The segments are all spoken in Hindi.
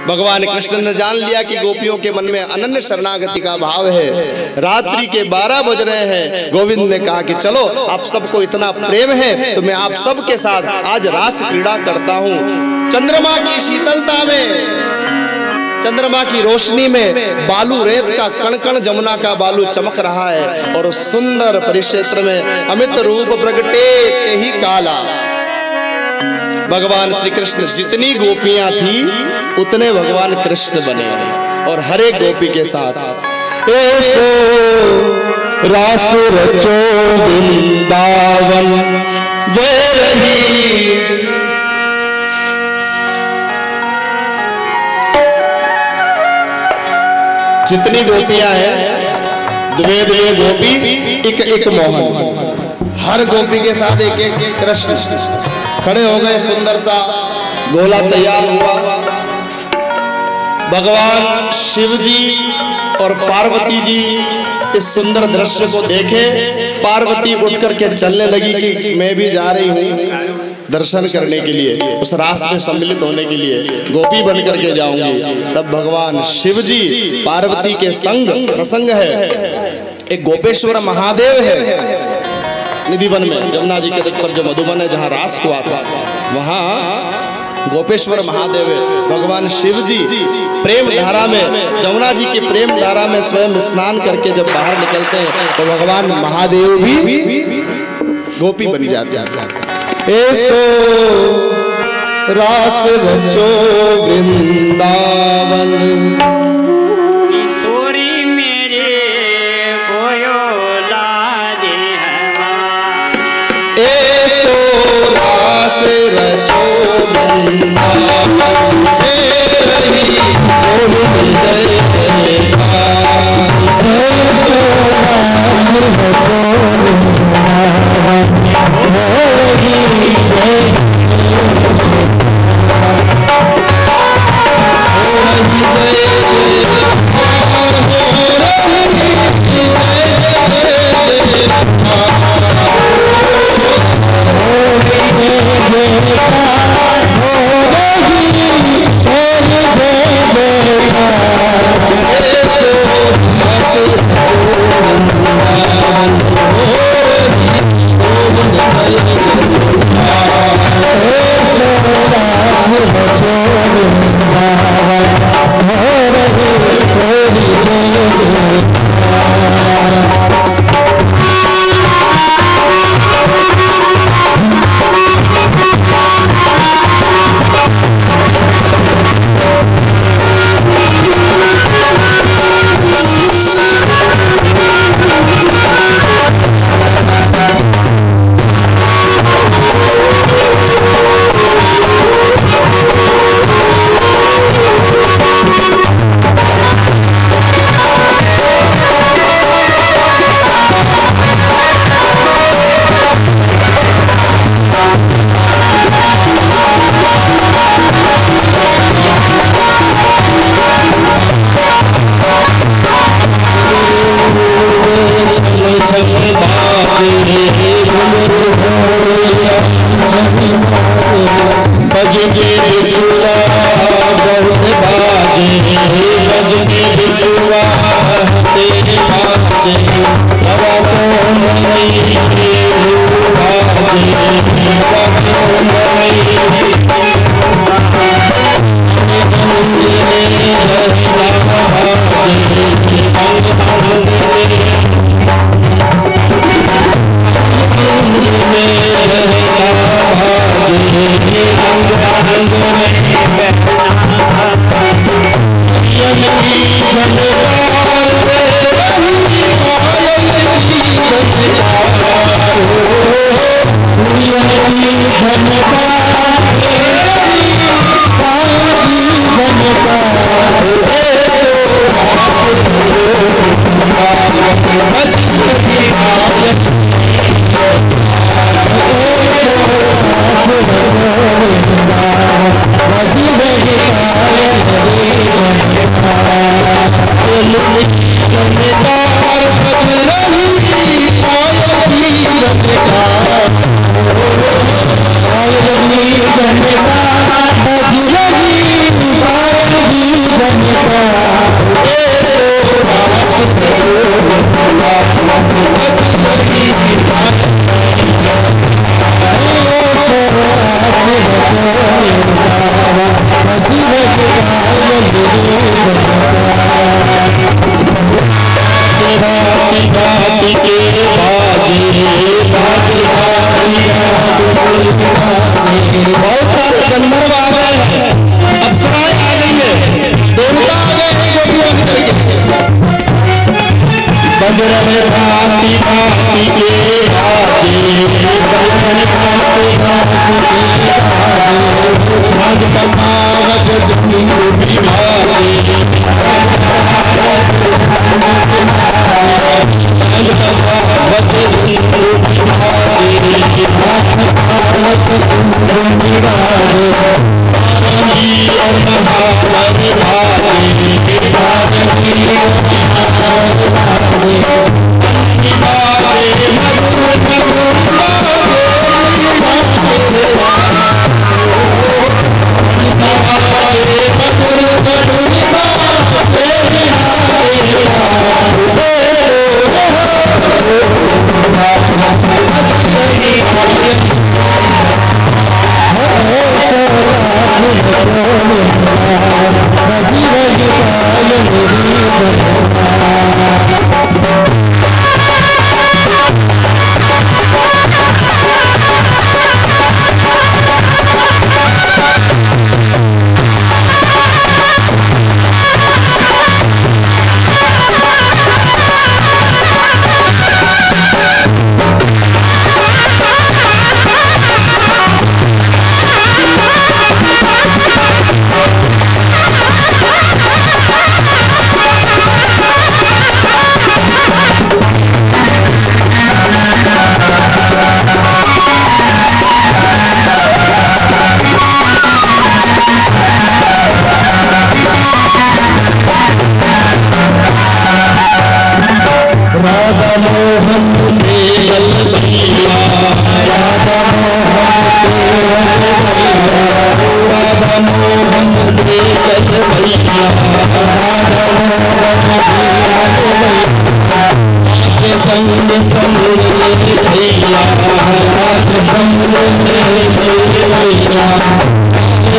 भगवान कृष्ण ने जान लिया कि गोपियों के मन में अनन्य शरणागति का भाव है। रात्रि के 12 बज रहे हैं। गोविंद ने कहा कि चलो, आप सबको इतना प्रेम है तो मैं आप सबके साथ आज रास क्रीड़ा करता हूँ। चंद्रमा की शीतलता में, चंद्रमा की रोशनी में बालू रेत का कण कण जमुना का बालू चमक रहा है और उस सुंदर परिक्षेत्र में अमित रूप प्रगटे ते ही काला। भगवान श्री कृष्ण, जितनी गोपियां थी उतने भगवान कृष्ण बने और हर एक गोपी के साथ ऐसो रास रचो वृंदावन वे रही। जितनी गोपियां हैं, द्वे द्वे गोपी एक एक मोहन, हर गोपी के साथ एक एक कृष्ण खड़े हो गए। सुंदर सा गोला तैयार हुआ। भगवान शिव जी और पार्वती जी इस सुंदर दृश्य को देखे। पार्वती उठ करके चलने लगी कि मैं भी जा रही हूँ दर्शन करने के लिए, उस रास में सम्मिलित होने के लिए, गोपी बन करके जाऊंगी। तब भगवान शिव जी पार्वती के संग प्रसंग है। एक गोपेश्वर महादेव है निधिवन में, यमुना जी के तट पर जो मधुबन है जहाँ रास हुआ था, वहाँ गोपेश्वर महादेव है। भगवान शिव जी प्रेम धारा में, जमुना जी की प्रेम धारा में स्वयं स्नान करके जब बाहर निकलते हैं तो भगवान महादेव भी गोपी बन जाते हैं। ऐसो रास रचो वृंदावन, किशोरी मेरे कोयो लाजे हमार। ऐसो रास रचो वृंदावन रही गोविंद जय जयकार। ऐसो रास रचो वृंदावन Jai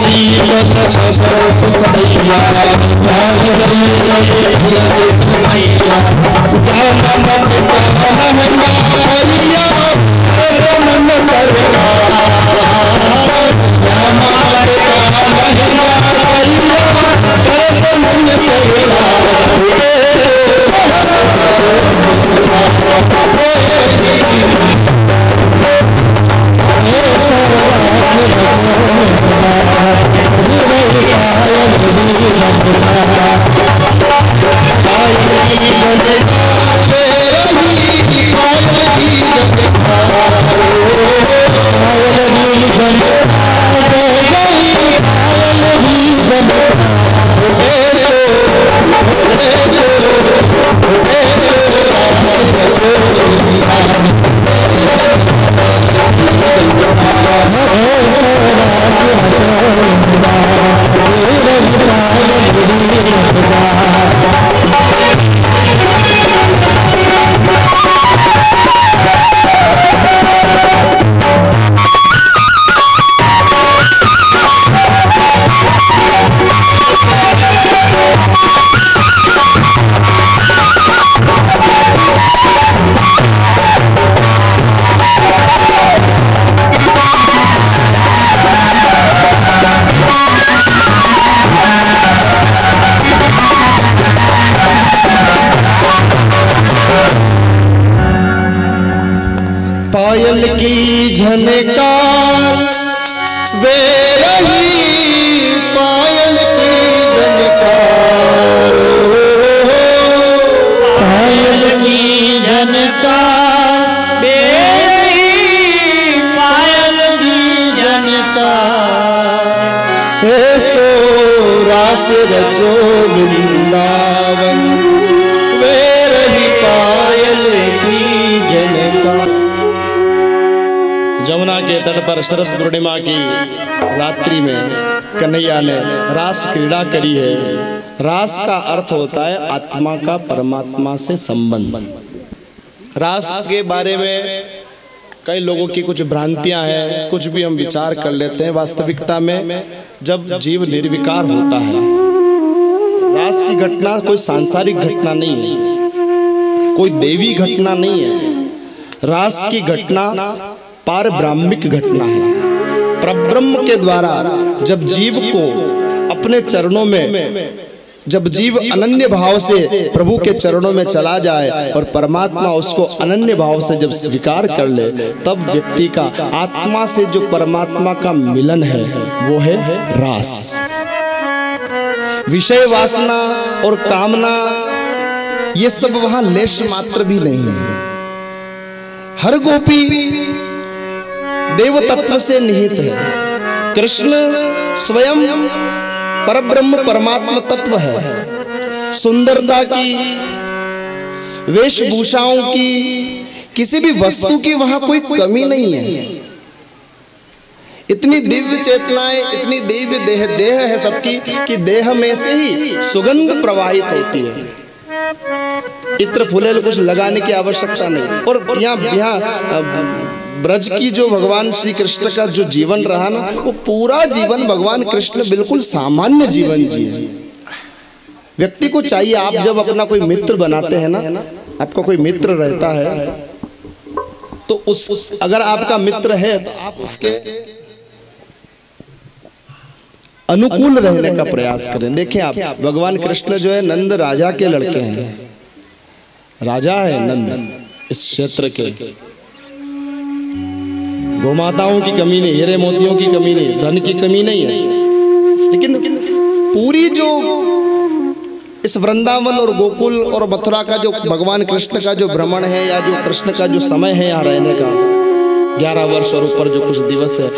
शीतल ससुर सुखैया जान सुखैया जान मन कहमैया मन सरवा जान मन सरवा पायल की झनकार वे रही पायल की झनकार पायल की झनकार वे रही पायल की झनकार हे सो रास रचो वृंदावन वे रही पायल की झनकार। जमुना के तट पर शरद पूर्णिमा की रात्रि में कन्हैया ने रास क्रीड़ा करी है। रास का अर्थ होता है आत्मा का परमात्मा से संबंध। रास के बारे में कई लोगों की कुछ भ्रांतियां हैं, कुछ भी हम विचार कर लेते हैं। वास्तविकता में जब जीव निर्विकार होता है, रास की घटना कोई सांसारिक घटना नहीं है, कोई देवी घटना नहीं है। रास की घटना पार ब्राह्मिक घटना है। परब्रह्म के द्वारा जब जीव को अपने चरणों में, जब जीव अनन्य भाव से प्रभु के चरणों में चला जाए और परमात्मा उसको अनन्य भाव से जब स्वीकार कर ले, तब व्यक्ति का आत्मा से जो परमात्मा का मिलन है वो है रास। विषय वासना और कामना ये सब वहां लेश मात्र भी नहीं है। हर गोपी देव तत्व से निहित है। कृष्ण स्वयं परब्रह्म परमात्मा तत्व है। सुंदरता की, वेशभूषाओं की, किसी भी वस्तु की वहां कोई कमी नहीं है। इतनी दिव्य चेतनाएं, इतनी दिव्य देह है सबकी कि देह में से ही सुगंध प्रवाहित होती है। इत्र फुलेल कुछ लगाने की आवश्यकता नहीं। और यहाँ ब्रज की जो भगवान श्री कृष्ण का जो जीवन रहा ना, वो पूरा जीवन भगवान कृष्ण बिल्कुल सामान्य जीवन जिए। व्यक्ति को चाहिए, आप जब अपना कोई मित्र बनाते हैं ना, आपका कोई मित्र रहता है तो अगर आपका मित्र है तो आप उसके अनुकूल रहने का प्रयास करें। देखें आप, भगवान कृष्ण जो है नंद राजा के लड़के हैं, राजा है नंद इस क्षेत्र के। गोमाताओं की कमी नहीं, हीरे मोतियों की कमी नहीं, धन की कमी नहीं है। लेकिन पूरी जो इस वृंदावन और गोकुल और मथुरा का जो भगवान कृष्ण का जो भ्रमण है, या जो कृष्ण का जो समय है यहाँ रहने का, 11 वर्ष और ऊपर जो कुछ दिवस है,